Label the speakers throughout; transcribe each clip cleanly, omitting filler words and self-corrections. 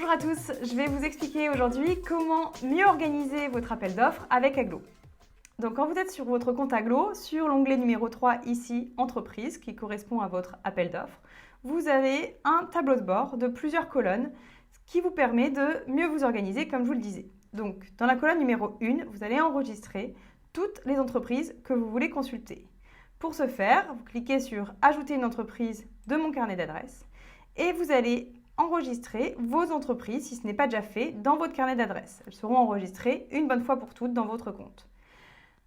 Speaker 1: Bonjour à tous, je vais vous expliquer aujourd'hui comment mieux organiser votre appel d'offres avec Aglo. Donc quand vous êtes sur votre compte Aglo, sur l'onglet numéro 3 ici, Entreprise, qui correspond à votre appel d'offres, vous avez un tableau de bord de plusieurs colonnes qui vous permet de mieux vous organiser comme je vous le disais. Donc dans la colonne numéro 1, vous allez enregistrer toutes les entreprises que vous voulez consulter. Pour ce faire, vous cliquez sur « Ajouter une entreprise » de mon carnet d'adresses et vous allez enregistrer vos entreprises, si ce n'est pas déjà fait, dans votre carnet d'adresses. Elles seront enregistrées une bonne fois pour toutes dans votre compte.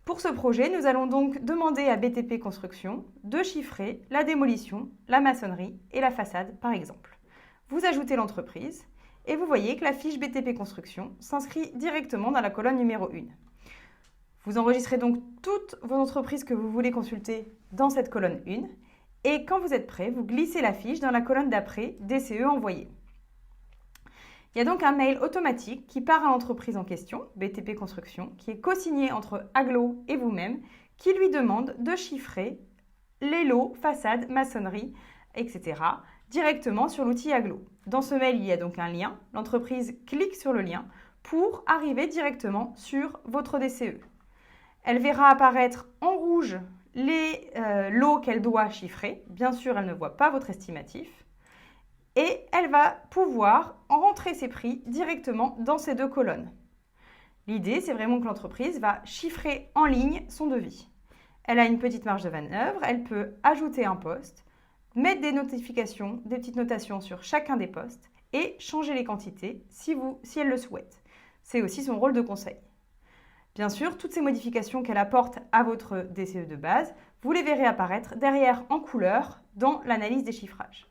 Speaker 1: Pour ce projet, nous allons donc demander à BTP Construction de chiffrer la démolition, la maçonnerie et la façade, par exemple. Vous ajoutez l'entreprise et vous voyez que la fiche BTP Construction s'inscrit directement dans la colonne numéro 1. Vous enregistrez donc toutes vos entreprises que vous voulez consulter dans cette colonne 1. Et quand vous êtes prêt, vous glissez la fiche dans la colonne d'après DCE envoyé. Il y a donc un mail automatique qui part à l'entreprise en question, BTP Construction, qui est co-signé entre Aglo et vous-même, qui lui demande de chiffrer les lots, façades, maçonnerie, etc. directement sur l'outil Aglo. Dans ce mail, il y a donc un lien. L'entreprise clique sur le lien pour arriver directement sur votre DCE. Elle verra apparaître en rouge les lots qu'elle doit chiffrer. Bien sûr, elle ne voit pas votre estimatif. Et elle va pouvoir rentrer ses prix directement dans ces deux colonnes. L'idée, c'est vraiment que l'entreprise va chiffrer en ligne son devis. Elle a une petite marge de manœuvre, elle peut ajouter un poste, mettre des notifications, des petites notations sur chacun des postes et changer les quantités si elle le souhaite. C'est aussi son rôle de conseil. Bien sûr, toutes ces modifications qu'elle apporte à votre DCE de base, vous les verrez apparaître derrière en couleur dans l'analyse des chiffrages.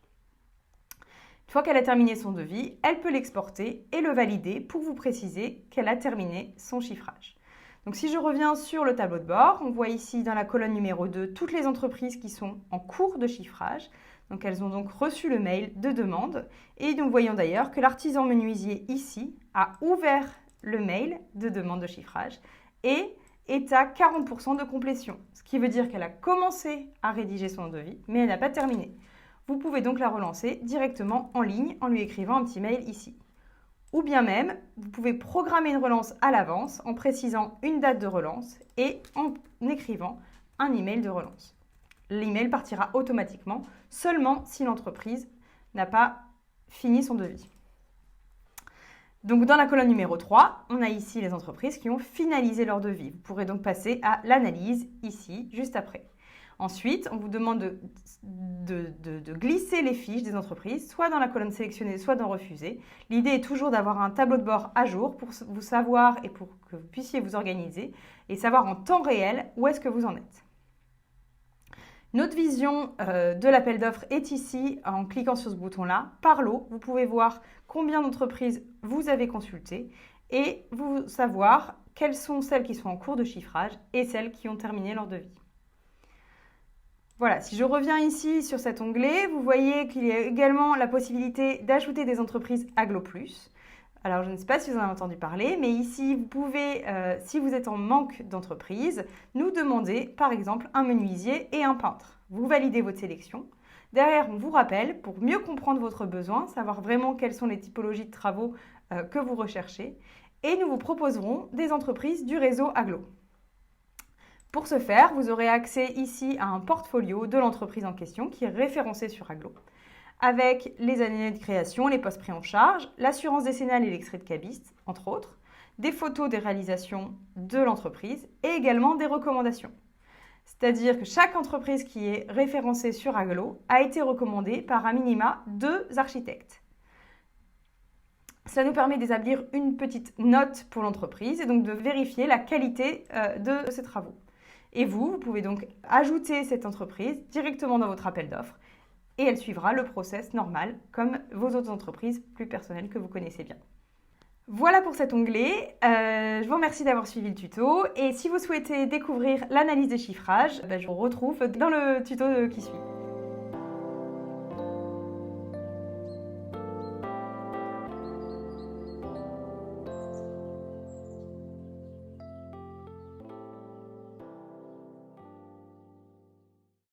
Speaker 1: Une fois qu'elle a terminé son devis, elle peut l'exporter et le valider pour vous préciser qu'elle a terminé son chiffrage. Donc si je reviens sur le tableau de bord, on voit ici dans la colonne numéro 2 toutes les entreprises qui sont en cours de chiffrage. Donc elles ont donc reçu le mail de demande et nous voyons d'ailleurs que l'artisan menuisier ici a ouvert le mail de demande de chiffrage et est à 40% de complétion. Ce qui veut dire qu'elle a commencé à rédiger son devis, mais elle n'a pas terminé. Vous pouvez donc la relancer directement en ligne en lui écrivant un petit mail ici. Ou bien même, vous pouvez programmer une relance à l'avance en précisant une date de relance et en écrivant un email de relance. L'email partira automatiquement seulement si l'entreprise n'a pas fini son devis. Donc dans la colonne numéro 3, on a ici les entreprises qui ont finalisé leur devis. Vous pourrez donc passer à l'analyse ici, juste après. Ensuite, on vous demande de glisser les fiches des entreprises, soit dans la colonne sélectionnée, soit dans refuser. L'idée est toujours d'avoir un tableau de bord à jour pour vous savoir et pour que vous puissiez vous organiser et savoir en temps réel où est-ce que vous en êtes. Notre vision de l'appel d'offres est ici, en cliquant sur ce bouton-là. Par lot, vous pouvez voir combien d'entreprises vous avez consultées et vous savoir quelles sont celles qui sont en cours de chiffrage et celles qui ont terminé leur devis. Voilà, si je reviens ici sur cet onglet, vous voyez qu'il y a également la possibilité d'ajouter des entreprises Aglo+. Alors, je ne sais pas si vous en avez entendu parler, mais ici, vous pouvez, si vous êtes en manque d'entreprise, nous demander, par exemple, un menuisier et un peintre. Vous validez votre sélection. Derrière, on vous rappelle, pour mieux comprendre votre besoin, savoir vraiment quelles sont les typologies de travaux que vous recherchez, et nous vous proposerons des entreprises du réseau Aglo. Pour ce faire, vous aurez accès ici à un portfolio de l'entreprise en question qui est référencé sur Aglo, avec les années de création, les postes pris en charge, l'assurance décennale et l'extrait de cabiste, entre autres, des photos des réalisations de l'entreprise et également des recommandations. C'est-à-dire que chaque entreprise qui est référencée sur Aglo a été recommandée par un minima 2 architectes. Cela nous permet d'établir une petite note pour l'entreprise et donc de vérifier la qualité de ses travaux. Et vous pouvez donc ajouter cette entreprise directement dans votre appel d'offres et elle suivra le process normal comme vos autres entreprises plus personnelles que vous connaissez bien. Voilà pour cet onglet. Je vous remercie d'avoir suivi le tuto et si vous souhaitez découvrir l'analyse des chiffrages, je vous retrouve dans le tuto qui suit.